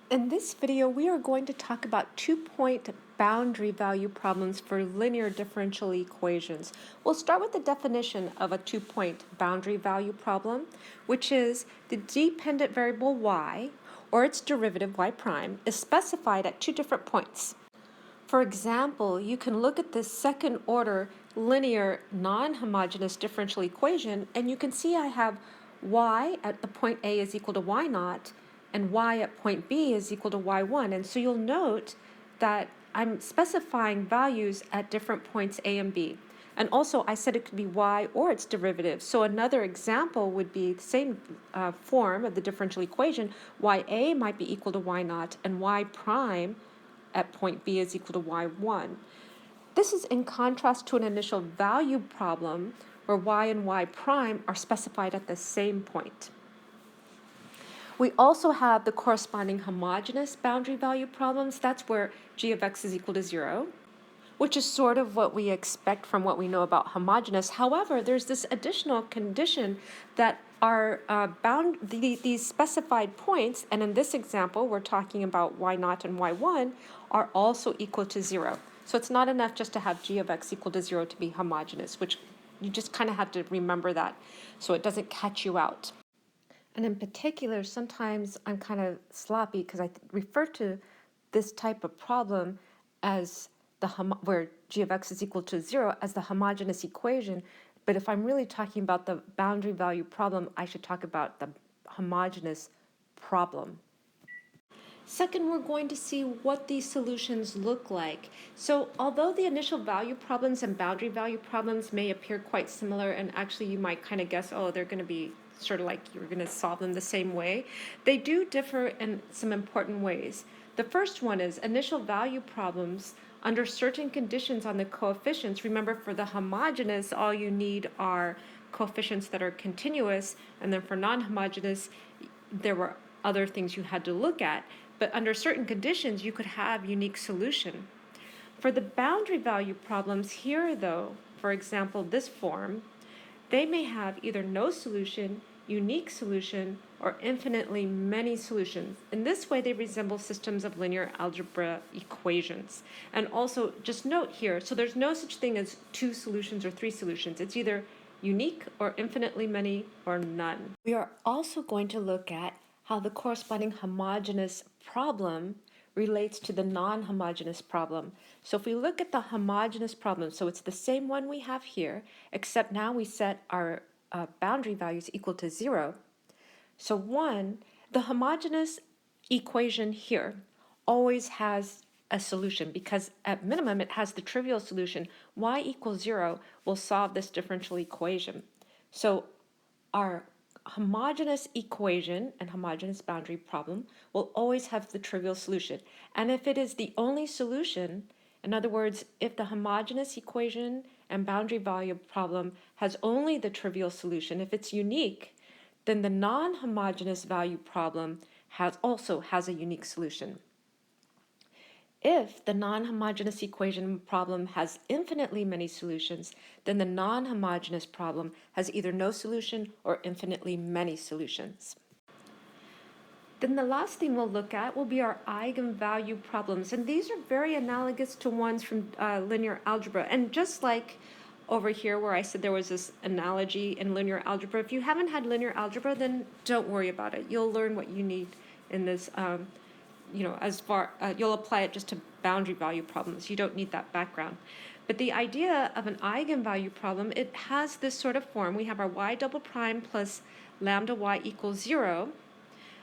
In this video, we are going to talk about two-point boundary value problems for linear differential equations. We'll start with the definition of a two-point boundary value problem, which is the dependent variable y, or its derivative y prime, is specified at two different points. For example, you can look at this second-order linear non-homogeneous differential equation, and you can see I have y at the point A is equal to y naught, and y at point B is equal to y1. And so you'll note that I'm specifying values at different points A and B. And also, I said it could be y or its derivative. So another example would be the same form of the differential equation. Ya might be equal to y naught, and y prime at point B is equal to y1. This is in contrast to an initial value problem where y and y prime are specified at the same point. We also have the corresponding homogeneous boundary value problems. That's where g of x is equal to 0, which is sort of what we expect from what we know about homogeneous. However, there's this additional condition that are these specified points, and in this example, we're talking about y naught and y1, are also equal to 0. So it's not enough just to have g of x equal to 0 to be homogeneous, which you just kind of have to remember that so it doesn't catch you out. And in particular, sometimes I'm kind of sloppy because I refer to this type of problem as where g of x is equal to 0 as the homogeneous equation. But if I'm really talking about the boundary value problem, I should talk about the homogeneous problem. Second, we're going to see what these solutions look like. So although the initial value problems and boundary value problems may appear quite similar, and actually you might kind of guess, oh, they're going to be sort of like you're going to solve them the same way, they do differ in some important ways. The first one is initial value problems under certain conditions on the coefficients. Remember, for the homogeneous, all you need are coefficients that are continuous, and then for non-homogeneous, there were other things you had to look at. But under certain conditions, you could have unique solution. For the boundary value problems here, though, for example, this form, they may have either no solution, unique solution, or infinitely many solutions. In this way, they resemble systems of linear algebra equations. And also, just note here, so there's no such thing as two solutions or three solutions. It's either unique or infinitely many or none. We are also going to look at how the corresponding homogeneous problem relates to the non-homogeneous problem. So if we look at the homogeneous problem, so it's the same one we have here, except now we set our boundary values equal to 0. So the homogeneous equation here always has a solution because at minimum it has the trivial solution. Y equals 0 will solve this differential equation. So our homogeneous equation and homogeneous boundary problem will always have the trivial solution. And if it is the only solution, in other words, if the homogeneous equation and boundary value problem has only the trivial solution, if it's unique, then the non-homogeneous value problem also has a unique solution. If the non-homogeneous equation problem has infinitely many solutions, then the non-homogeneous problem has either no solution or infinitely many solutions. Then the last thing we'll look at will be our eigenvalue problems. And these are very analogous to ones from linear algebra. And just like over here where I said there was this analogy in linear algebra, if you haven't had linear algebra, then don't worry about it. You'll learn what you need in this you'll apply it just to boundary value problems. You don't need that background. But the idea of an eigenvalue problem, it has this sort of form. We have our y double prime plus lambda y equals 0.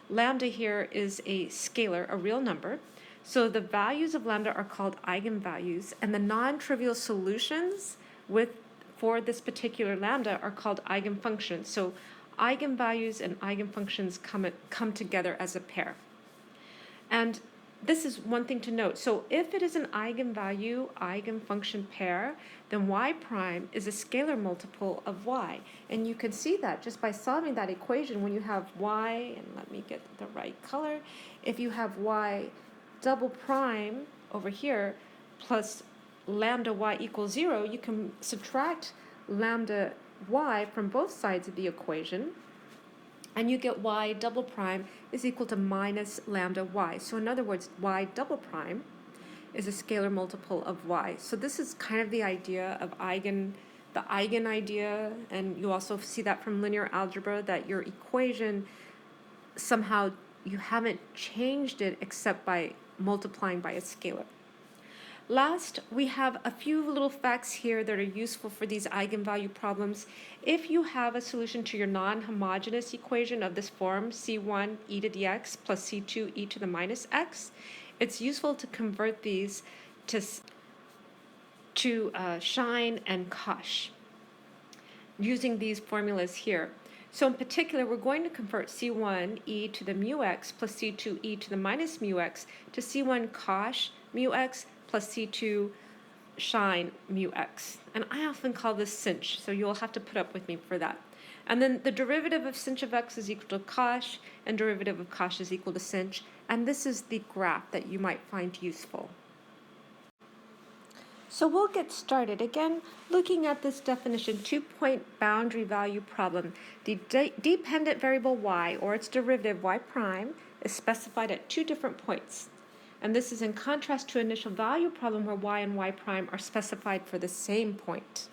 Lambda here is a scalar, a real number. So the values of lambda are called eigenvalues, and the non-trivial solutions for this particular lambda are called eigenfunctions. So eigenvalues and eigenfunctions come together as a pair. And this is one thing to note. So if it is an eigenvalue, eigenfunction pair, then y prime is a scalar multiple of y. And you can see that just by solving that equation when you have y, and let me get the right color, if you have y double prime over here plus lambda y equals 0, you can subtract lambda y from both sides of the equation. and you get y double prime is equal to minus lambda y. So in other words, y double prime is a scalar multiple of y. So this is kind of the idea of the eigen idea, and you also see that from linear algebra, that your equation somehow you haven't changed it except by multiplying by a scalar. Last, we have a few little facts here that are useful for these eigenvalue problems. If you have a solution to your non-homogeneous equation of this form, c1 e to the x plus c2 e to the minus x, it's useful to convert these to Shine and Koch using these formulas here. So in particular, we're going to convert c1 e to the mu x plus c2 e to the minus mu x to c1 Koch mu x plus c2 Shine mu x. And I often call this sinh, so you'll have to put up with me for that. And then the derivative of sinh of x is equal to Koch, and derivative of Koch is equal to sinh. And this is the graph that you might find useful. So we'll get started again looking at this definition, 2-point boundary value problem. The dependent variable y, or its derivative y prime, is specified at 2 different points. And this is in contrast to initial value problem where y and y prime are specified for the same point.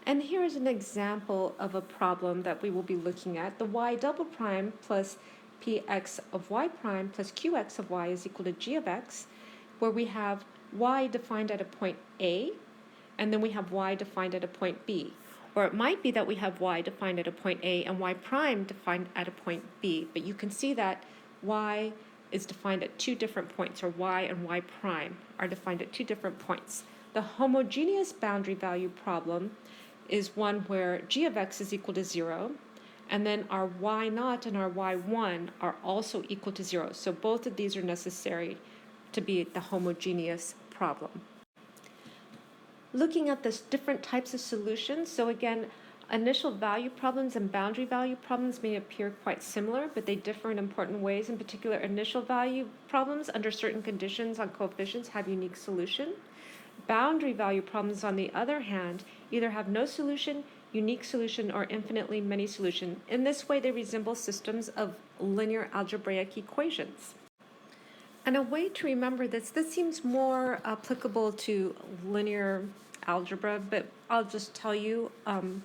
And here is an example of a problem that we will be looking at. The y double prime plus px of y prime plus qx of y is equal to g of x, where we have y defined at a point A, and then we have y defined at a point B. Or it might be that we have y defined at a point A and y prime defined at a point B, but you can see that y is defined at 2 different points, or y and y prime are defined at 2 different points. The homogeneous boundary value problem is one where g of x is equal to 0, and then our y naught and our y1 are also equal to 0. So both of these are necessary to be the homogeneous problem. Looking at the different types of solutions, so again, initial value problems and boundary value problems may appear quite similar, but they differ in important ways. In particular, initial value problems under certain conditions on coefficients have unique solution. Boundary value problems, on the other hand, either have no solution, unique solution, or infinitely many solution. In this way, they resemble systems of linear algebraic equations. And a way to remember this seems more applicable to linear algebra, but I'll just tell you an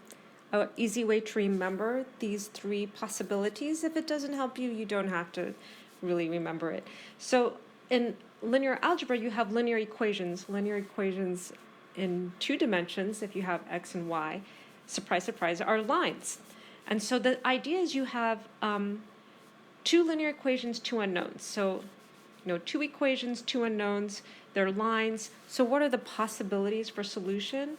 easy way to remember these 3 possibilities. If it doesn't help you, you don't have to really remember it. So in linear algebra, you have linear equations in 2 dimensions, if you have x and y, surprise, surprise, are lines. And so the idea is you have 2 linear equations, 2 unknowns. So 2 equations, 2 unknowns, they're lines. So what are the possibilities for solution?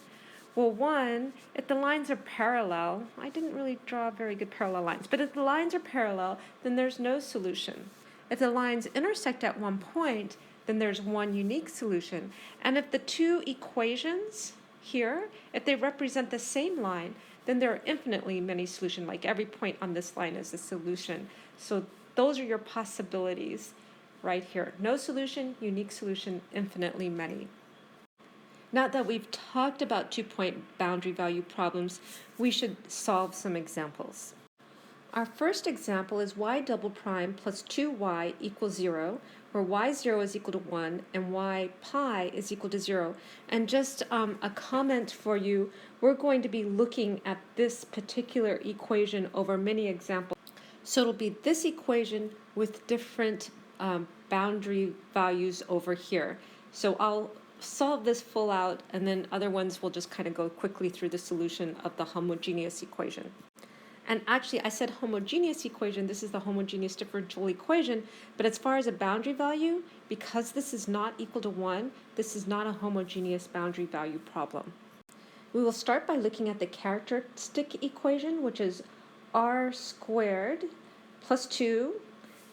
Well, one, if the lines are parallel, I didn't really draw very good parallel lines, but if the lines are parallel, then there's no solution. If the lines intersect at one point, then there's one unique solution. And if the 2 equations here, if they represent the same line, then there are infinitely many solutions, like every point on this line is a solution. So those are your possibilities right here. No solution, unique solution, infinitely many. Now that we've talked about 2-point boundary value problems, we should solve some examples. Our first example is y double prime plus 2y equals 0, where y0 is equal to 1 and y pi is equal to 0. And just a comment for you, we're going to be looking at this particular equation over many examples. So it'll be this equation with different boundary values over here. So I'll solve this full out, and then other ones will just kind of go quickly through the solution of the homogeneous equation. And actually, I said homogeneous equation, this is the homogeneous differential equation, but as far as a boundary value, because this is not equal to 1, this is not a homogeneous boundary value problem. We will start by looking at the characteristic equation, which is r squared plus 2,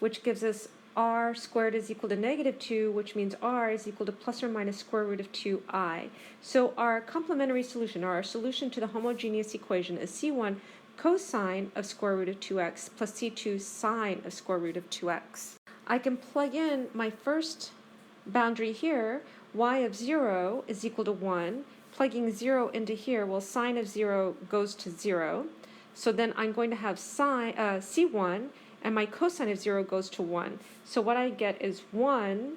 which gives us r squared is equal to negative 2, which means r is equal to plus or minus square root of 2i. So our complementary solution, or our solution to the homogeneous equation, is c1 cosine of square root of 2x plus c2 sine of square root of 2x. I can plug in my first boundary here, y of 0 is equal to 1. Plugging 0 into here, well, sine of 0 goes to 0. So then I'm going to have sine, C1, and my cosine of 0 goes to 1. So what I get is 1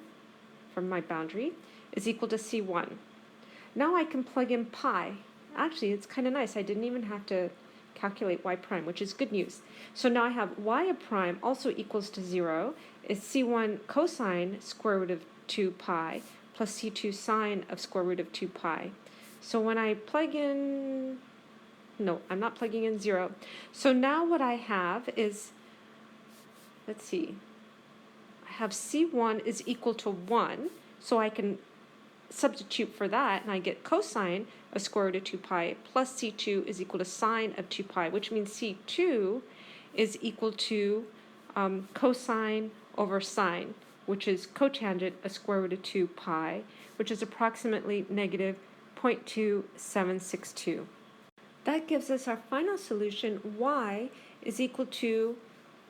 from my boundary is equal to C1. Now I can plug in pi. Actually, it's kind of nice. I didn't even have to calculate y prime, which is good news. So now I have y of prime also equals to 0 is C1 cosine square root of 2 pi plus C2 sine of square root of 2 pi. So when I plug in, no, I'm not plugging in 0. So now what I have is, let's see, I have C1 is equal to 1, so I can substitute for that, and I get cosine of square root of 2 pi plus C2 is equal to sine of 2 pi, which means C2 is equal to cosine over sine, which is cotangent of square root of 2 pi, which is approximately negative 0.2762. That gives us our final solution. Y is equal to,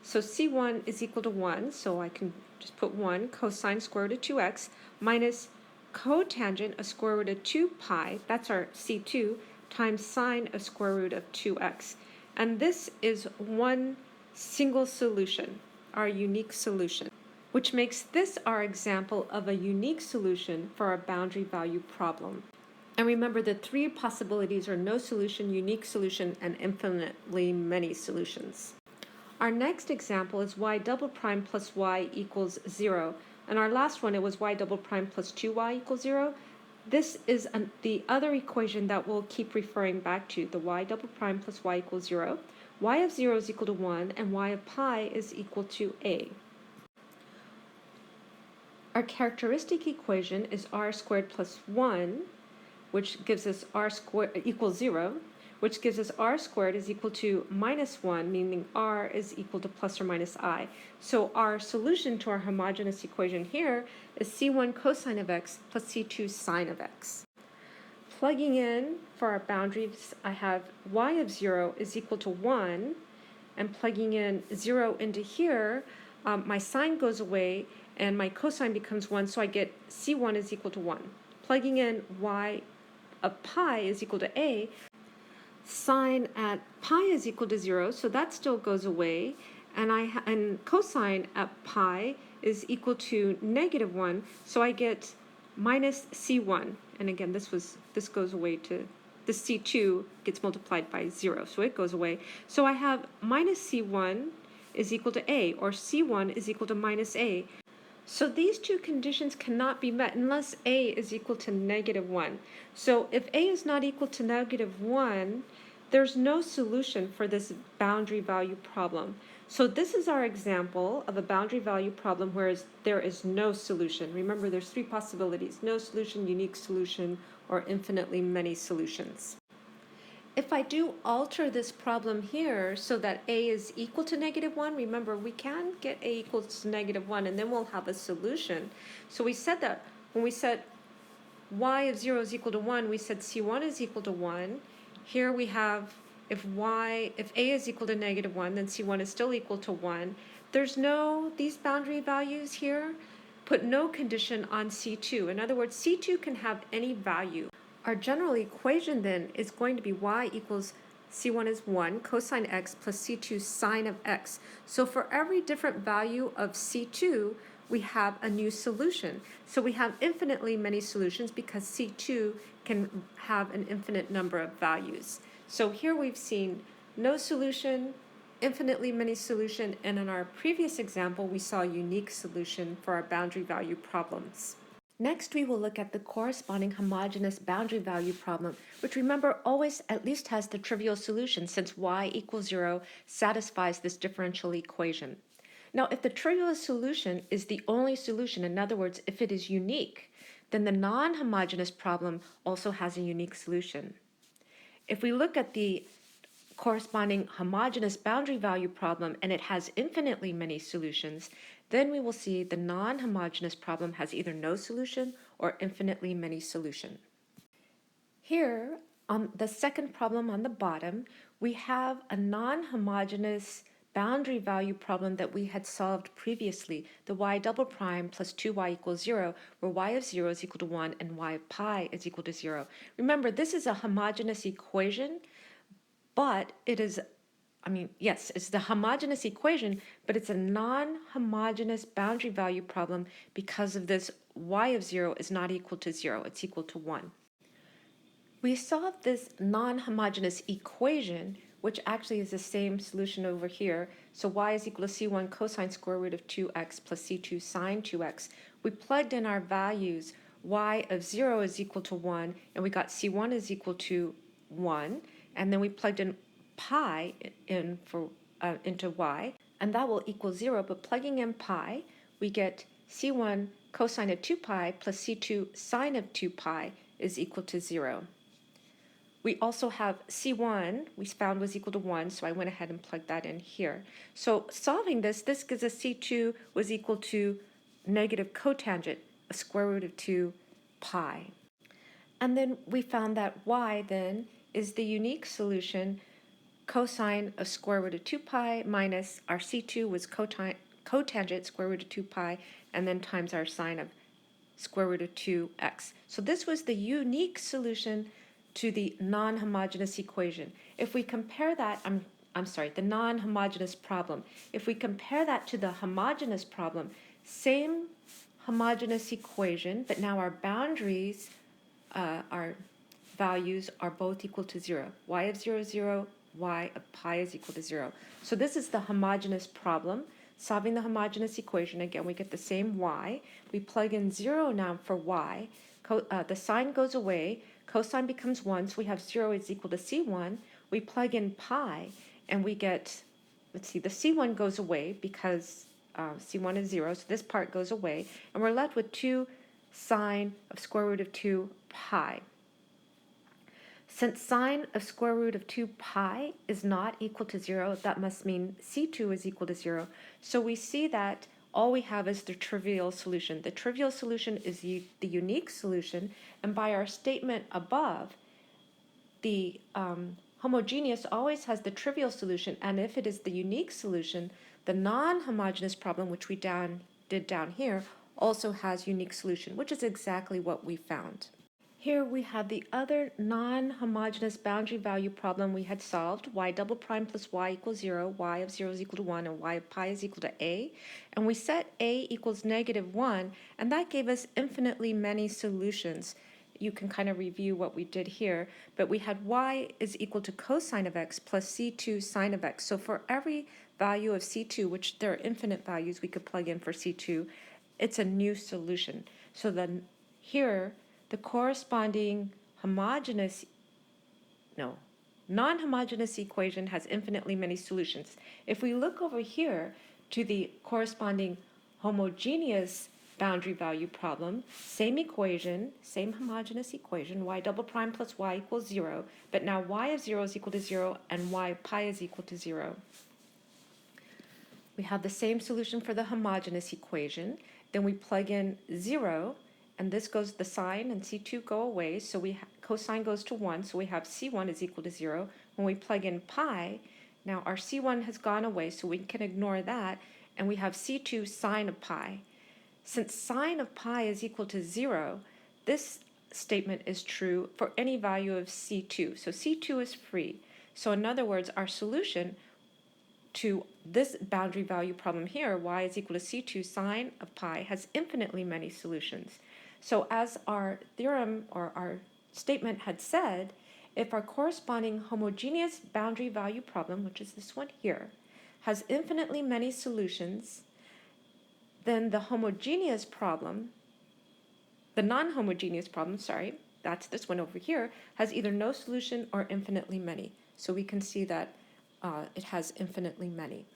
so C1 is equal to 1, so I can just put 1 cosine square root of 2x minus cotangent of square root of 2 pi, that's our C2, times sine of square root of 2x. And this is one single solution, our unique solution, which makes this our example of a unique solution for our boundary value problem. And remember, the three possibilities are no solution, unique solution, and infinitely many solutions. Our next example is y double prime plus y equals 0. And our last one, it was y double prime plus 2y equals 0. This is the other equation that we'll keep referring back to, the y double prime plus y equals 0. Y of 0 is equal to 1, and y of pi is equal to a. Our characteristic equation is r squared plus 1, which gives us r squared equals 0, which gives us r squared is equal to minus 1, meaning r is equal to plus or minus I. So our solution to our homogeneous equation here is C1 cosine of x plus C2 sine of x. Plugging in for our boundaries, I have y of 0 is equal to 1, and plugging in 0 into here, my sine goes away and my cosine becomes 1, so I get C1 is equal to 1. Plugging in y of pi is equal to a, sine at pi is equal to 0, so that still goes away, and cosine at pi is equal to negative 1, so I get minus C1, and again this goes away to, the C2 gets multiplied by 0, so it goes away. So I have minus C1 is equal to a, or C1 is equal to minus a. So these two conditions cannot be met unless a is equal to negative 1. So if a is not equal to negative 1, there's no solution for this boundary value problem. So this is our example of a boundary value problem where there is no solution. Remember, there's three possibilities: no solution, unique solution, or infinitely many solutions. If I do alter this problem here so that a is equal to negative 1, remember we can get a equals to negative 1 and then we'll have a solution. So we said that when we said y of 0 is equal to 1, we said C1 is equal to 1. Here we have if a is equal to negative 1, then C1 is still equal to 1. There's no, these boundary values here put no condition on C2. In other words, C2 can have any value. Our general equation then is going to be y equals C1 is 1 cosine x plus C2 sine of x. So for every different value of C2, we have a new solution. So we have infinitely many solutions because C2 can have an infinite number of values. So here we've seen no solution, infinitely many solution, and in our previous example, we saw a unique solution for our boundary value problems. Next, we will look at the corresponding homogeneous boundary value problem, which remember always at least has the trivial solution since y equals 0 satisfies this differential equation. Now, if the trivial solution is the only solution, in other words, if it is unique, then the non-homogeneous problem also has a unique solution. If we look at the corresponding homogeneous boundary value problem and it has infinitely many solutions, then we will see the non-homogeneous problem has either no solution or infinitely many solution. Here, on the second problem on the bottom, we have a non-homogeneous boundary value problem that we had solved previously, the y double prime plus 2y equals 0, where y of 0 is equal to 1 and y of pi is equal to 0. Remember, this is a homogeneous equation, but it is yes, it's the homogeneous equation, but it's a non-homogeneous boundary value problem because of this y of 0 is not equal to 0, it's equal to 1. We solved this non-homogeneous equation, which actually is the same solution over here. So y is equal to c1 cosine square root of 2x plus c2 sine 2x. We plugged in our values. Y of 0 is equal to 1, and we got c1 is equal to 1. And then we plugged in pi into y, and that will equal 0. But plugging in pi, we get c1 cosine of 2 pi plus c2 sine of 2 pi is equal to 0. We also have C1, we found was equal to 1, so I went ahead and plugged that in here. So solving this gives us C2 was equal to negative cotangent of square root of 2 pi. And then we found that y then is the unique solution, cosine of square root of 2 pi minus our C2 was cotangent square root of 2 pi, and then times our sine of square root of 2x. So this was the unique solution to the non-homogeneous equation. If we compare that, the non-homogeneous problem. If we compare that to the homogeneous problem, same homogeneous equation, but now our boundaries, our values are both equal to 0. Y of 0 is 0, y of pi is equal to 0. So this is the homogeneous problem. Solving the homogeneous equation, again, we get the same y. We plug in 0 now for y. The sign goes away. Cosine becomes 1, so we have 0 is equal to c1. We plug in pi, and we get, the c1 goes away because c1 is 0, so this part goes away. And we're left with 2 sine of square root of 2 pi. Since sine of square root of 2 pi is not equal to 0, that must mean c2 is equal to 0. So we see that all we have is the trivial solution. The trivial solution is the unique solution, and by our statement above, the homogeneous always has the trivial solution, and if it is the unique solution, the non-homogeneous problem, which we did down here, also has unique solution, which is exactly what we found. Here we have the other non-homogeneous boundary value problem we had solved, y double prime plus y equals 0, y of 0 is equal to 1, and y of pi is equal to a. And we set a equals negative 1, and that gave us infinitely many solutions. You can kind of review what we did here, but we had y is equal to cosine of x plus c2 sine of x. So for every value of c2, which there are infinite values we could plug in for c2, it's a new solution. So then here, the corresponding non-homogeneous equation has infinitely many solutions. If we look over here to the corresponding homogeneous boundary value problem, same equation, same homogeneous equation, y double prime plus y equals 0, but now y of 0 is equal to 0 and y of pi is equal to 0. We have the same solution for the homogeneous equation. Then we plug in 0, and this goes, the sine and c2 go away, so cosine goes to 1, so we have c1 is equal to 0. When we plug in pi, now our c1 has gone away, so we can ignore that, and we have c2 sine of pi. Since sine of pi is equal to 0, this statement is true for any value of c2. So c2 is free. So in other words, our solution to this boundary value problem here, y is equal to c2 sine of pi, has infinitely many solutions. So as our theorem or our statement had said, if our corresponding homogeneous boundary value problem, which is this one here, has infinitely many solutions, then the non-homogeneous problem, that's this one over here, has either no solution or infinitely many. So we can see that it has infinitely many.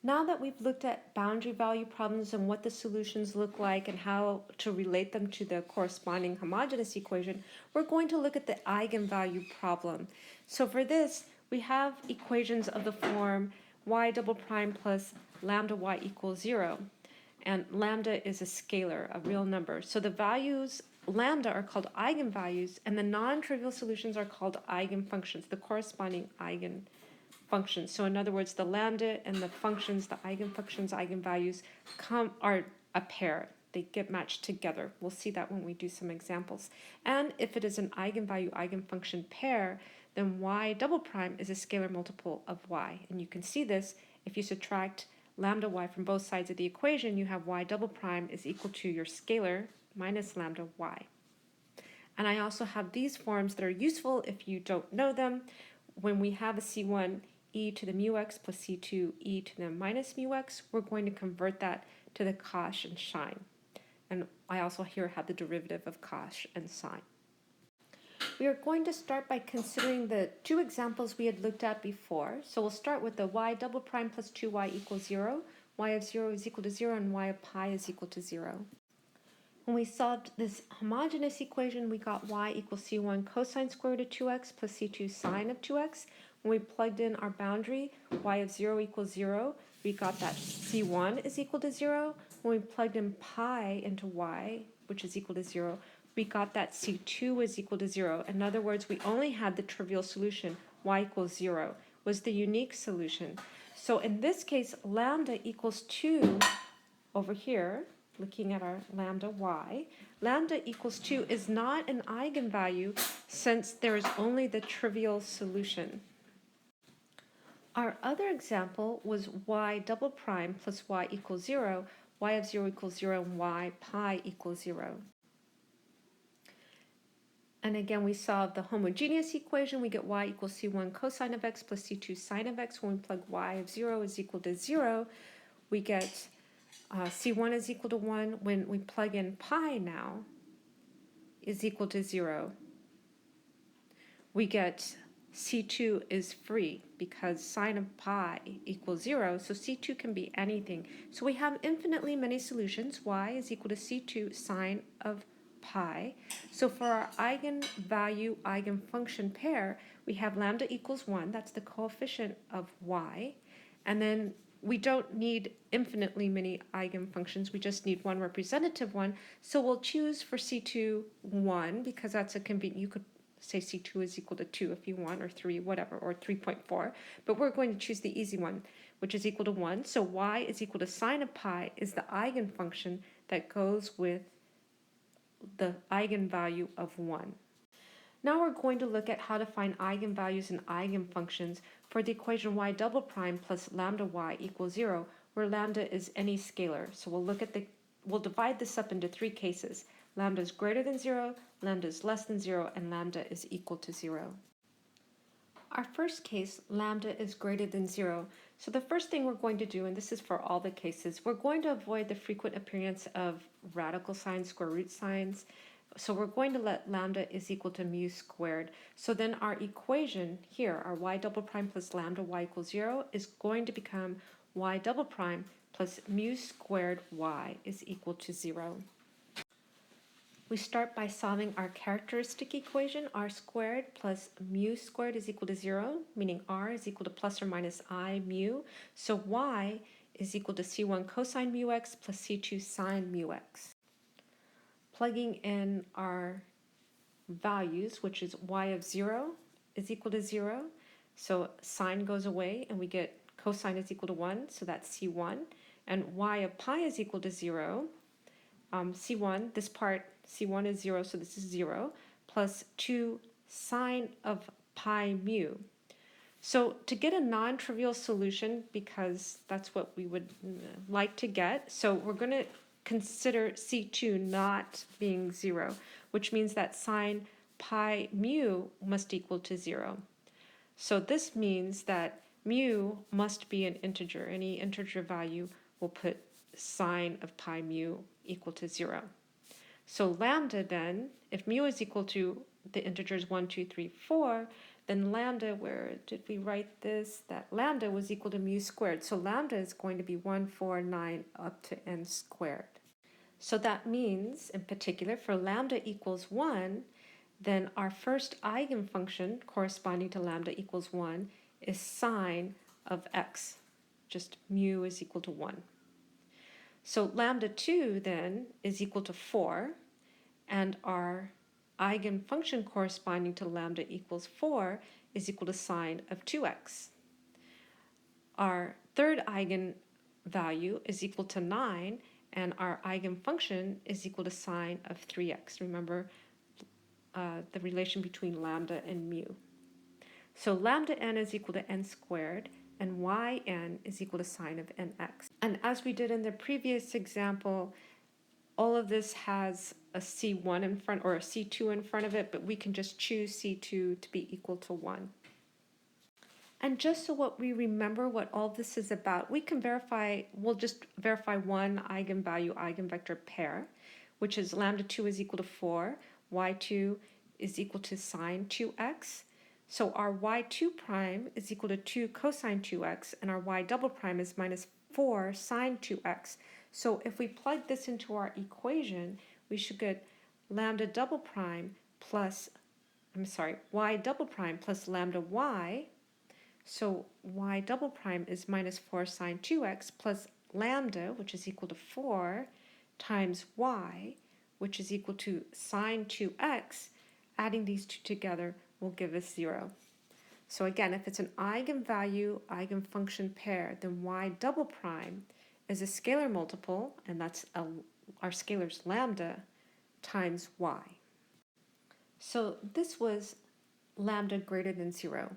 Now that we've looked at boundary value problems and what the solutions look like and how to relate them to the corresponding homogeneous equation, we're going to look at the eigenvalue problem. So for this, we have equations of the form y double prime plus lambda y equals 0. And lambda is a scalar, a real number. So the values lambda are called eigenvalues, and the non-trivial solutions are called eigenfunctions, the corresponding eigenfunctions. So in other words, the lambda and the functions, the eigenfunctions, eigenvalues, are a pair. They get matched together. We'll see that when we do some examples. And if it is an eigenvalue, eigenfunction pair, then y double prime is a scalar multiple of y. And you can see this if you subtract lambda y from both sides of the equation, you have y double prime is equal to your scalar minus lambda y. And I also have these forms that are useful if you don't know them. When we have a C1 e to the mu x plus C2 e to the minus mu x, we're going to convert that to the cosh and sine. And I also here have the derivative of cosh and sine. We are going to start by considering the two examples we had looked at before. So we'll start with the y double prime plus 2y equals 0, y of 0 is equal to 0, and y of pi is equal to 0. When we solved this homogeneous equation, we got y equals c1 cosine square root of 2x plus c2 sine of 2x. When we plugged in our boundary, y of 0 equals 0, we got that c1 is equal to 0. When we plugged in pi into y, which is equal to 0, we got that c2 is equal to 0. In other words, we only had the trivial solution, y equals 0, was the unique solution. So in this case, lambda equals 2 over here, looking at our lambda y, lambda equals 2 is not an eigenvalue since there is only the trivial solution. Our other example was y double prime plus y equals 0, y of 0 equals 0, and y pi equals 0. And again, we solve the homogeneous equation. We get y equals c1 cosine of x plus c2 sine of x. When we plug y of 0 is equal to 0, we get c1 is equal to 1. When we plug in pi now is equal to 0, we get c2 is free because sine of pi equals 0, so c2 can be anything. So we have infinitely many solutions. Y is equal to c2 sine of pi. So for our eigenvalue eigenfunction pair, we have lambda equals 1. That's the coefficient of y. And then we don't need infinitely many eigenfunctions. We just need one representative one. So we'll choose for C2 1 because that's a convenient. You could say C2 is equal to 2 if you want, or 3, whatever, or 3.4. But we're going to choose the easy one, which is equal to 1. So y is equal to sine of pi is the eigenfunction that goes with the eigenvalue of 1. Now we're going to look at how to find eigenvalues and eigenfunctions for the equation y double prime plus lambda y equals 0, where lambda is any scalar. So we'll divide this up into three cases. Lambda is greater than 0, lambda is less than 0, and lambda is equal to 0. Our first case, lambda is greater than 0. So the first thing we're going to do, and this is for all the cases, we're going to avoid the frequent appearance of radical signs, square root signs. So we're going to let lambda is equal to mu squared. So then our equation here, our y double prime plus lambda y equals 0, is going to become y double prime plus mu squared y is equal to 0. We start by solving our characteristic equation, r squared plus mu squared is equal to 0, meaning r is equal to plus or minus I mu. So y is equal to c1 cosine mu x plus c2 sine mu x. Plugging in our values, which is y of 0 is equal to 0. So sine goes away and we get cosine is equal to 1, so that's c1. And y of pi is equal to 0. C1, this part, C1 is 0, so this is 0, plus 2 sine of pi mu. So to get a non-trivial solution, because that's what we would like to get, so we're going to consider C2 not being 0, which means that sine pi mu must equal to 0. So this means that mu must be an integer. Any integer value will put sine of pi mu equal to 0. So lambda then, if mu is equal to the integers 1, 2, 3, 4, then lambda, where did we write this? That lambda was equal to mu squared. So lambda is going to be 1, 4, 9 up to n squared. So that means, in particular, for lambda equals 1, then our first eigenfunction corresponding to lambda equals 1 is sine of x. Just mu is equal to 1. So lambda 2 then is equal to 4, and our eigenfunction corresponding to lambda equals 4 is equal to sine of 2x. Our third eigenvalue is equal to 9, and our eigenfunction is equal to sine of 3x. Remember the relation between lambda and mu. So lambda n is equal to n squared, and yn is equal to sine of nx. And as we did in the previous example, all of this has a c1 in front or a c2 in front of it, but we can just choose c2 to be equal to 1. And just so what we remember what all this is about, we can verify, we'll just verify one eigenvalue eigenvector pair, which is lambda 2 is equal to 4, y2 is equal to sine 2x. So our y2 prime is equal to 2 cosine 2x, and our y double prime is minus 4 sine 2x. So if we plug this into our equation, we should get lambda double prime plus, y double prime plus lambda y. So y double prime is minus 4 sine 2x plus lambda, which is equal to 4, times y, which is equal to sine 2x. Adding these two together will give us 0. So again, if it's an eigenvalue eigenfunction pair, then y double prime is a scalar multiple, and that's our scalar's lambda, times y. So this was lambda greater than 0.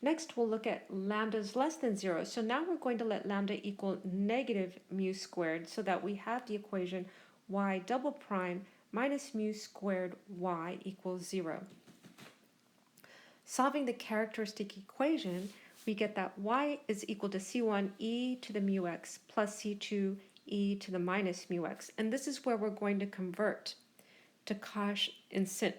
Next, we'll look at lambdas less than 0. So now we're going to let lambda equal negative mu squared so that we have the equation y double prime minus mu squared y equals 0. Solving the characteristic equation, we get that y is equal to c1 e to the mu x plus c2 e to the minus mu x. And this is where we're going to convert to cosh and sinh.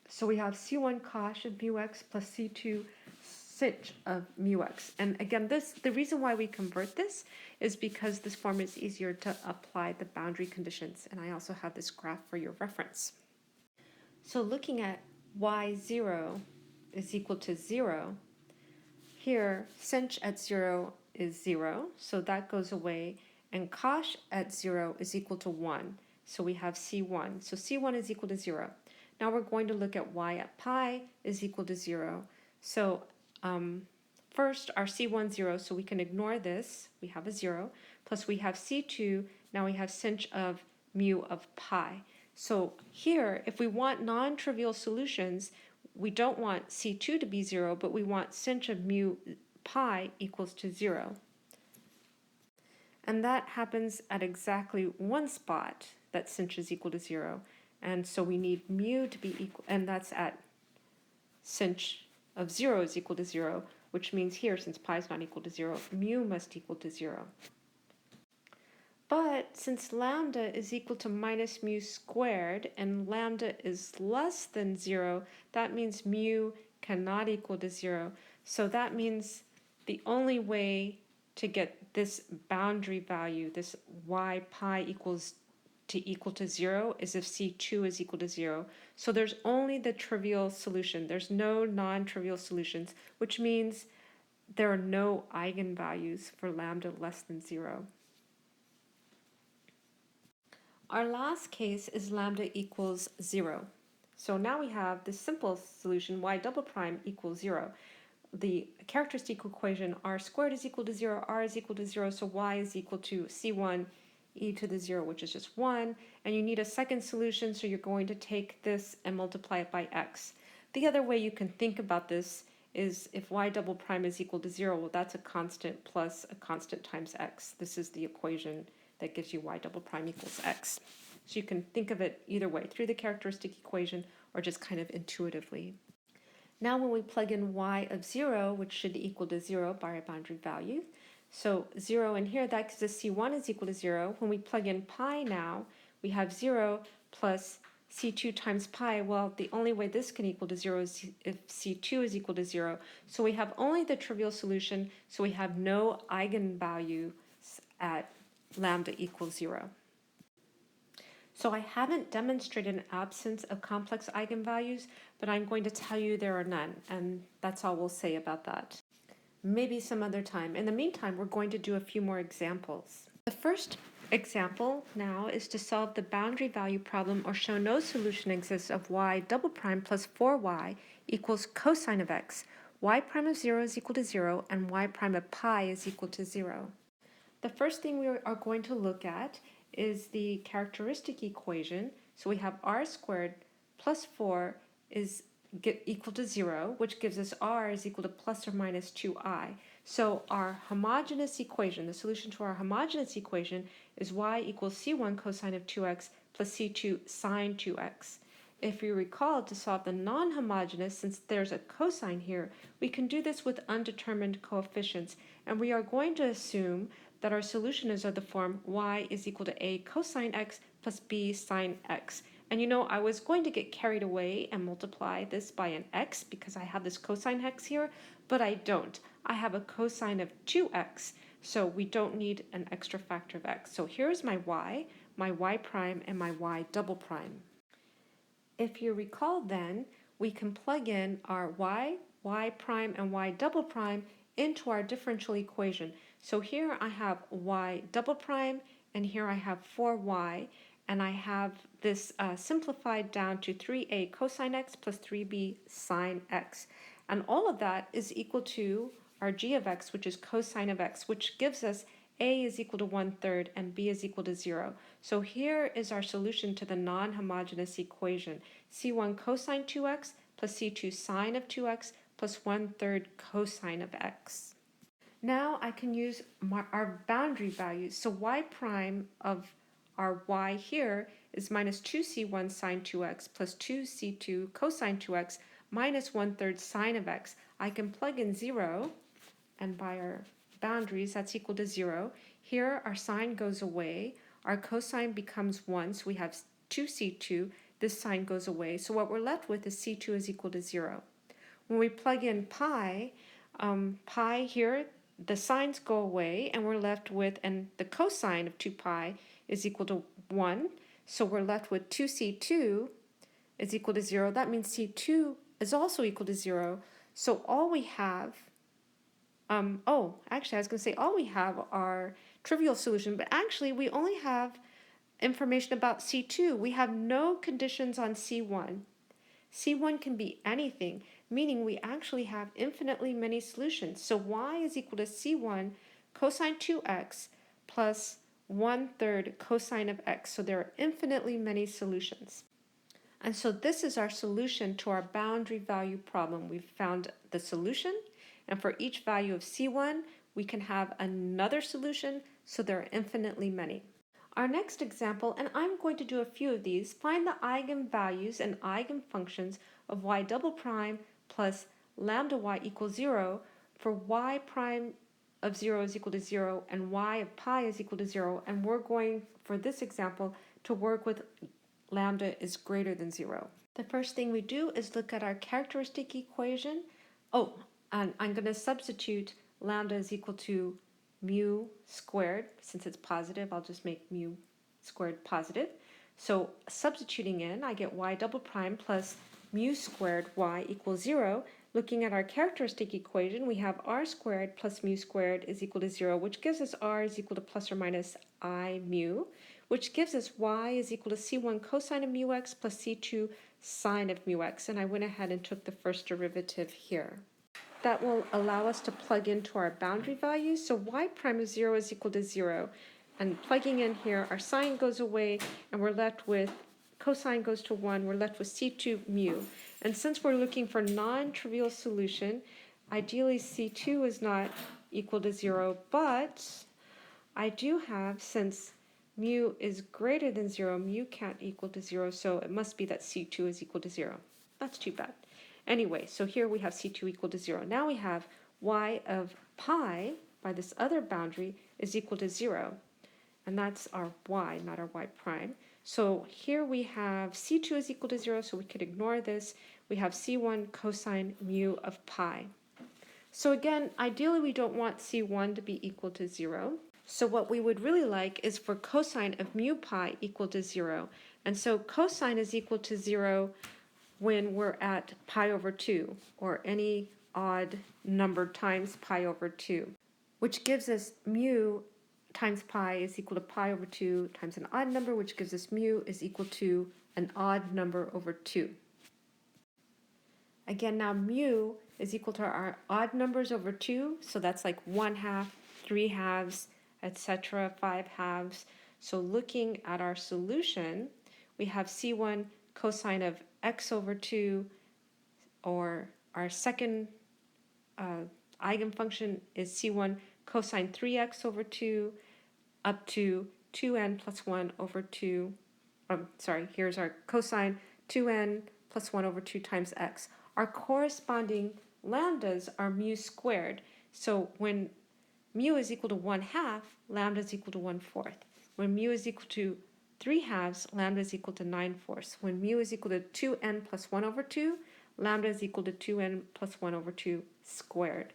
So we have c1 cosh of mu x plus c2 sinh of mu x. And again, the reason why we convert this is because this form is easier to apply the boundary conditions. And I also have this graph for your reference. So looking at y0 is equal to 0, here sinh at 0 is 0, so that goes away, and cosh at 0 is equal to 1, so we have c1. So c1 is equal to 0. Now we're going to look at y at pi is equal to 0. So first our c1 0, so we can ignore this, we have a 0, plus we have c2, now we have sinh of mu of pi. So here, if we want non-trivial solutions, we don't want c2 to be 0, but we want sinh of mu pi equals to 0. And that happens at exactly one spot that sinh is equal to 0. And so we need mu to be equal, and that's at sinh of 0 is equal to 0, which means here, since pi is not equal to 0, mu must equal to 0. But since lambda is equal to minus mu squared and lambda is less than 0, that means mu cannot equal to 0. So that means the only way to get this boundary value, this y pi equals to 0, is if c2 is equal to 0. So there's only the trivial solution. There's no non-trivial solutions, which means there are no eigenvalues for lambda less than 0. Our last case is lambda equals 0. So now we have this simple solution, y double prime equals 0. The characteristic equation r squared is equal to 0, r is equal to 0, so y is equal to c1 e to the 0, which is just 1. And you need a second solution, so you're going to take this and multiply it by x. The other way you can think about this is if y double prime is equal to 0, well, that's a constant plus a constant times x. This is the equation that gives you y double prime equals x. So you can think of it either way, through the characteristic equation or just kind of intuitively. Now when we plug in y of 0, which should equal to 0 by our boundary value, so 0 in here, that gives us c1 is equal to 0. When we plug in pi now, we have 0 plus c2 times pi. Well, the only way this can equal to 0 is if c2 is equal to 0. So we have only the trivial solution, so we have no eigenvalue at lambda equals 0. So I haven't demonstrated an absence of complex eigenvalues, but I'm going to tell you there are none, and that's all we'll say about that. Maybe some other time. In the meantime, we're going to do a few more examples. The first example now is to solve the boundary value problem or show no solution exists of y double prime plus 4y equals cosine of x. Y prime of 0 is equal to 0, and y prime of pi is equal to 0. The first thing we are going to look at is the characteristic equation. So we have r squared plus 4 is get equal to 0, which gives us r is equal to plus or minus 2I. So our homogeneous equation, the solution to our homogeneous equation, is y equals c1 cosine of 2x plus c2 sine 2x. If you recall, to solve the non-homogeneous, since there's a cosine here, we can do this with undetermined coefficients, and we are going to assume that our solution is of the form y is equal to a cosine x plus b sine x. And you know, I was going to get carried away and multiply this by an x because I have this cosine x here, but I don't. I have a cosine of 2x, so we don't need an extra factor of x. So here's my y prime, and my y double prime. If you recall then, we can plug in our y prime, and y double prime into our differential equation. So here I have y double prime, and here I have 4y, and I have this simplified down to 3a cosine x plus 3b sine x. And all of that is equal to our g of x, which is cosine of x, which gives us a is equal to 1/3 and b is equal to 0. So here is our solution to the non-homogeneous equation. c1 cosine 2x plus c2 sine of 2x plus 1/3 cosine of x. Now I can use our boundary values. So y prime of our y here is minus 2c1 sine 2x plus 2c2 cosine 2x minus 1/3 sine of x. I can plug in 0, and by our boundaries, that's equal to 0. Here, our sine goes away. Our cosine becomes 1, so we have 2c2. This sign goes away. So what we're left with is c2 is equal to 0. When we plug in pi, pi here, the signs go away, and we're left with, and the cosine of 2 pi is equal to 1. So we're left with 2c2 is equal to 0. That means c2 is also equal to 0. So all we have, actually, I was going to say all we have are trivial solution, but actually we only have information about C2. We have no conditions on C1. C1 can be anything, meaning we actually have infinitely many solutions. So y is equal to C1 cosine 2x plus 1/3 cosine of x. So there are infinitely many solutions. And so this is our solution to our boundary value problem. We've found the solution, and for each value of C1, we can have another solution, so there are infinitely many. Our next example, and I'm going to do a few of these, find the eigenvalues and eigenfunctions of y double prime plus lambda y equals 0 for y prime of 0 is equal to 0 and y of pi is equal to 0, and we're going, for this example, to work with lambda is greater than 0. The first thing we do is look at our characteristic equation. And I'm going to substitute lambda is equal to mu squared. Since it's positive, I'll just make mu squared positive. So substituting in, I get y double prime plus mu squared y equals 0. Looking at our characteristic equation, we have r squared plus mu squared is equal to 0, which gives us r is equal to plus or minus I mu, which gives us y is equal to c1 cosine of mu x plus c2 sine of mu x. And I went ahead and took the first derivative here. That will allow us to plug into our boundary values. So y prime of 0 is equal to 0. And plugging in here, our sine goes away, and we're left with cosine goes to 1. We're left with c2 mu. And since we're looking for non-trivial solution, ideally c2 is not equal to 0, but I do have, since mu is greater than 0, mu can't equal to 0, so it must be that c2 is equal to 0. That's too bad. Anyway, so here we have c2 equal to 0. Now we have y of pi, by this other boundary, is equal to 0. And that's our y, not our y prime. So here we have c2 is equal to 0, so we could ignore this. We have c1 cosine mu of pi. So again, ideally we don't want c1 to be equal to 0. So what we would really like is for cosine of mu pi equal to 0. And so cosine is equal to 0 when we're at pi over 2, or any odd number times pi over 2, which gives us mu times pi is equal to pi over 2 times an odd number, which gives us mu is equal to an odd number over 2. Again, now mu is equal to our odd numbers over 2, so that's like 1/2, 3/2, etc., 5/2. So looking at our solution, we have c1 cosine of x over 2 or our second eigenfunction is C1 cosine 3x over 2 up to 2n plus 1 over 2. Here's our cosine 2n plus 1 over 2 times x. Our corresponding lambdas are mu squared. So when mu is equal to 1/2, lambda is equal to 1/4. When mu is equal to 3/2, lambda is equal to 9/4. When mu is equal to 2n plus 1 over 2, lambda is equal to 2n plus 1 over 2 squared.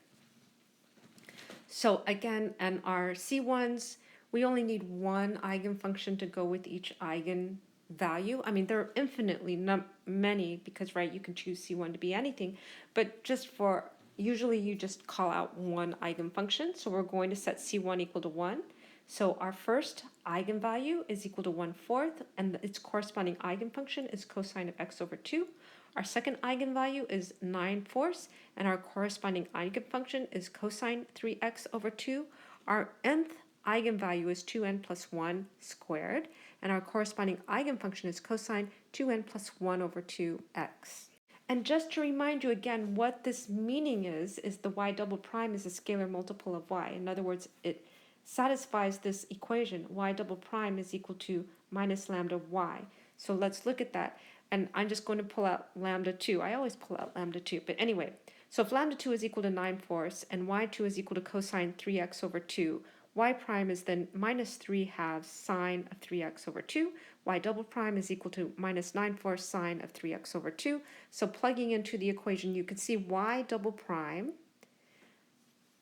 So again, and our C1s, we only need one eigenfunction to go with each eigenvalue. I mean, there are infinitely many because, right, you can choose C1 to be anything, but just for, usually you just call out one eigenfunction. So we're going to set C1 equal to 1. So our first eigenvalue is equal to 1/4, and its corresponding eigenfunction is cosine of x over 2. Our second eigenvalue is 9/4, and our corresponding eigenfunction is cosine 3x over 2. Our nth eigenvalue is 2n plus 1 squared, and our corresponding eigenfunction is cosine 2n plus 1 over 2x. And just to remind you again, what this meaning is the y double prime is a scalar multiple of y. In other words, it satisfies this equation, y double prime is equal to minus lambda y. So let's look at that. And I'm just going to pull out lambda 2. I always pull out lambda 2. But anyway, so if lambda 2 is equal to 9/4 and y2 is equal to cosine 3x over 2, y prime is then minus 3/2 sine of 3x over 2. Y double prime is equal to minus 9/4 sine of 3x over 2. So plugging into the equation, you can see y double prime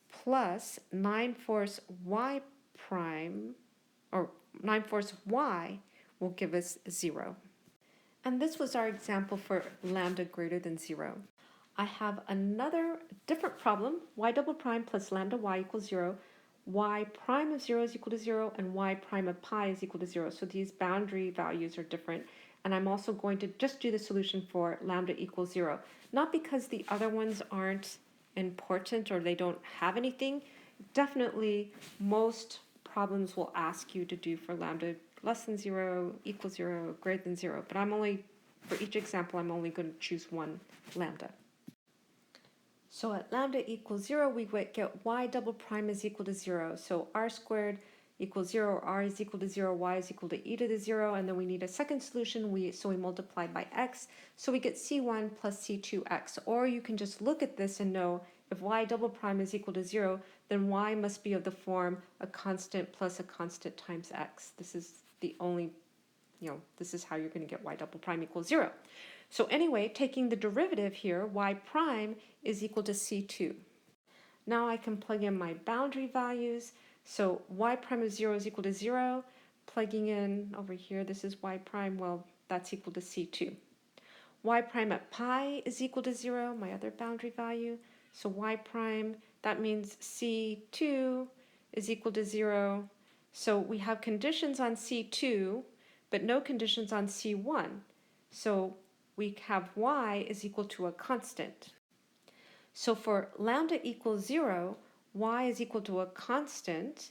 plus 9/4 y prime, or 9/4 y, will give us 0. And this was our example for lambda greater than 0. I have another different problem, y double prime plus lambda y equals 0, y prime of 0 is equal to 0, and y prime of pi is equal to 0. So these boundary values are different. And I'm also going to just do the solution for lambda equals 0. Not because the other ones aren't important or they don't have anything. Definitely most problems will ask you to do for lambda less than 0, equals 0, greater than 0. But for each example, I'm only going to choose one lambda. So at lambda equals 0, we get y double prime is equal to 0. So r squared equals 0, r is equal to 0, y is equal to e to the 0, and then we need a second solution, so we multiply by x. So we get c1 plus c2x. Or you can just look at this and know if y double prime is equal to 0, then y must be of the form a constant plus a constant times x. This is the only, this is how you're going to get y double prime equals 0. So anyway, taking the derivative here, y prime is equal to c2. Now I can plug in my boundary values. So y prime of 0 is equal to 0. Plugging in over here, this is y prime, well, that's equal to c2. Y prime at pi is equal to 0, my other boundary value. So y prime, that means c2 is equal to 0. So we have conditions on c2, but no conditions on c1. So we have y is equal to a constant. So for lambda equals 0, y is equal to a constant.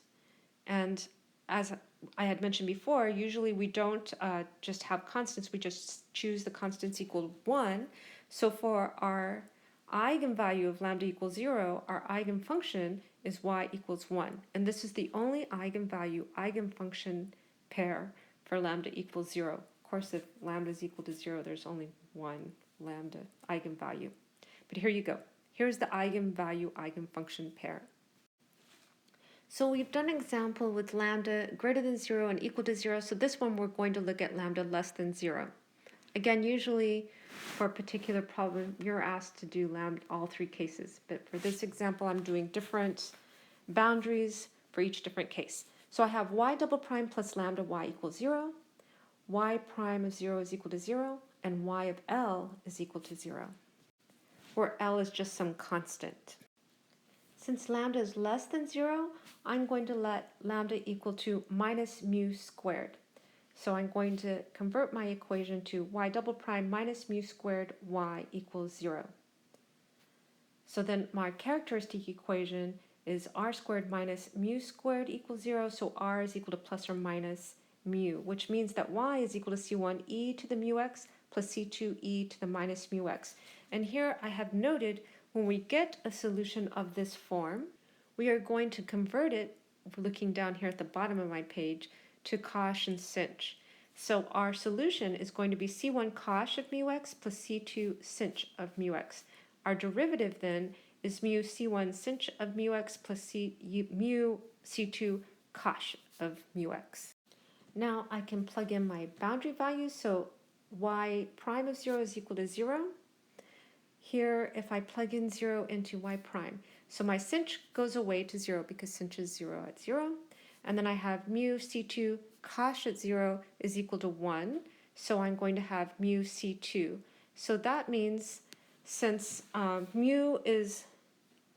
And as I had mentioned before, usually we don't just have constants, we just choose the constants equal to 1. So for our eigenvalue of lambda equals 0, our eigenfunction is y equals 1. And this is the only eigenvalue eigenfunction pair for lambda equals 0. Of course, if lambda is equal to 0, there's only one lambda eigenvalue. But here you go. Here's the eigenvalue eigenfunction pair. So we've done an example with lambda greater than 0 and equal to 0. So this one we're going to look at lambda less than 0. Again, usually for a particular problem, you're asked to do lambda all three cases. But for this example, I'm doing different boundaries for each different case. So I have y double prime plus lambda y equals 0, y prime of 0 is equal to 0, and y of L is equal to 0, where L is just some constant. Since lambda is less than 0, I'm going to let lambda equal to minus mu squared. So I'm going to convert my equation to y double prime minus mu squared y equals 0. So then my characteristic equation is r squared minus mu squared equals 0. So r is equal to plus or minus mu, which means that y is equal to c1 e to the mu x plus C2e to the minus mu x. And here I have noted when we get a solution of this form, we are going to convert it, looking down here at the bottom of my page, to cosh and sinh. So our solution is going to be C1 cosh of mu x plus C2 sinh of mu x. Our derivative then is mu C1 sinh of mu x plus mu C2 cosh of mu x. Now I can plug in my boundary values. So y prime of 0 is equal to 0. Here, if I plug in 0 into y prime, so my sinh goes away to 0 because sinh is 0 at 0. And then I have mu C2 cosh at 0 is equal to 1. So I'm going to have mu C2. So that means since mu is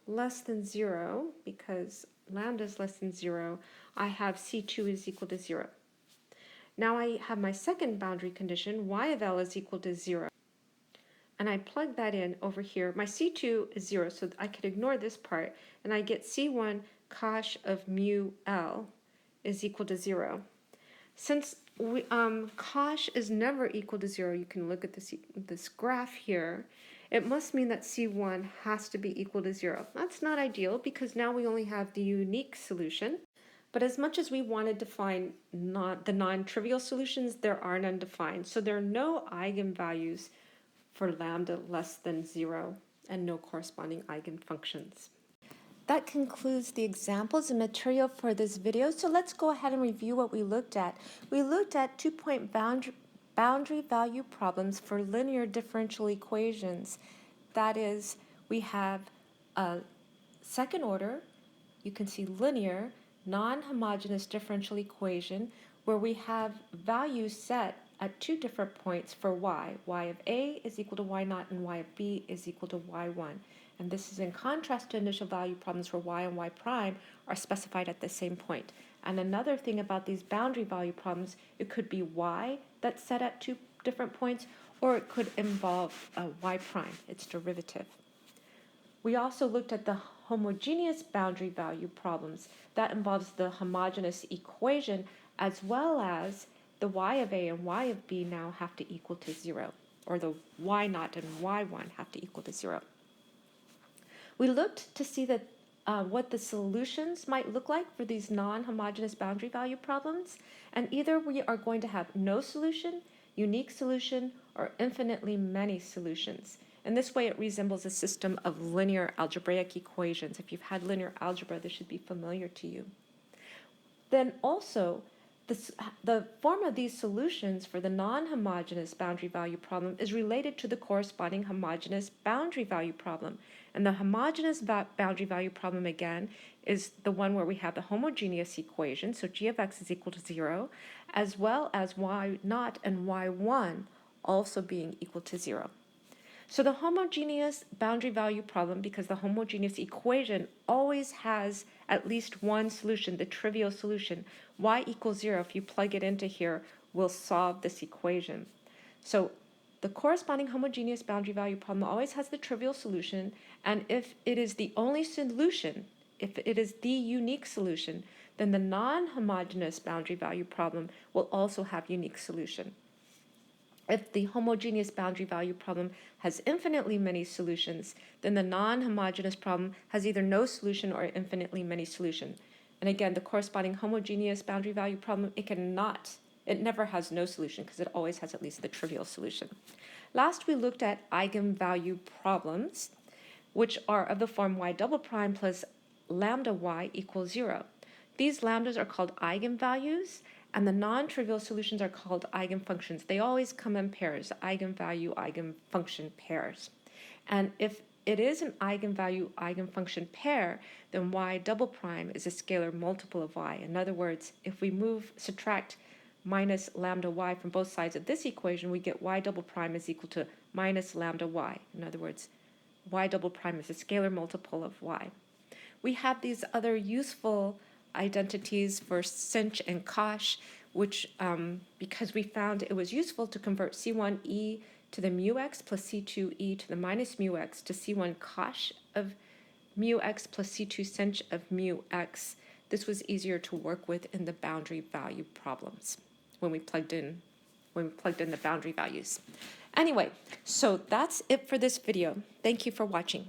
less than 0, because lambda is less than 0, I have C2 is equal to 0. Now I have my second boundary condition, y of L is equal to 0. And I plug that in over here. My C2 is 0, so I could ignore this part, and I get C1 cosh of mu L is equal to 0. Since cosh is never equal to 0, you can look at this graph here, it must mean that C1 has to be equal to 0. That's not ideal because now we only have the unique solution. But as much as we wanted to find the non-trivial solutions, there are none defined. So there are no eigenvalues for lambda less than 0 and no corresponding eigenfunctions. That concludes the examples and material for this video. So let's go ahead and review what we looked at. We looked at two-point boundary value problems for linear differential equations. That is, we have a second order, you can see linear, non-homogeneous differential equation where we have values set at two different points for y. Y of a is equal to y naught and y of b is equal to y1. And this is in contrast to initial value problems where y and y prime are specified at the same point. And another thing about these boundary value problems, it could be y that's set at two different points, or it could involve y prime, its derivative. We also looked at the homogeneous boundary value problems. That involves the homogeneous equation as well as the y of a and y of b now have to equal to 0, or the y naught and y1 have to equal to 0. We looked to see that what the solutions might look like for these non-homogeneous boundary value problems, and either we are going to have no solution, unique solution, or infinitely many solutions. In this way, it resembles a system of linear algebraic equations. If you've had linear algebra, this should be familiar to you. Then also, the form of these solutions for the non-homogeneous boundary value problem is related to the corresponding homogeneous boundary value problem. And the homogeneous boundary value problem, again, is the one where we have the homogeneous equation, so g of x is equal to 0, as well as y naught and y1 also being equal to 0. So the homogeneous boundary value problem, because the homogeneous equation always has at least one solution, the trivial solution, y equals 0, if you plug it into here, will solve this equation. So the corresponding homogeneous boundary value problem always has the trivial solution, and if it is the only solution, if it is the unique solution, then the non-homogeneous boundary value problem will also have unique solution. If the homogeneous boundary value problem has infinitely many solutions, then the non-homogeneous problem has either no solution or infinitely many solutions. And again, the corresponding homogeneous boundary value problem, it never has no solution because it always has at least the trivial solution. Last, we looked at eigenvalue problems, which are of the form y double prime plus lambda y equals 0. These lambdas are called eigenvalues, and the non-trivial solutions are called eigenfunctions. They always come in pairs, eigenvalue, eigenfunction pairs. And if it is an eigenvalue, eigenfunction pair, then y double prime is a scalar multiple of y. In other words, if we subtract minus lambda y from both sides of this equation, we get y double prime is equal to minus lambda y. In other words, y double prime is a scalar multiple of y. We have these other useful identities for sinh and cosh, which because we found it was useful to convert C1e to the mu x plus C2e to the minus mu x to C1 cosh of mu x plus C2 sinh of mu x. This was easier to work with in the boundary value problems when we plugged in when we plugged in the boundary values. Anyway, so that's it for this video. Thank you for watching.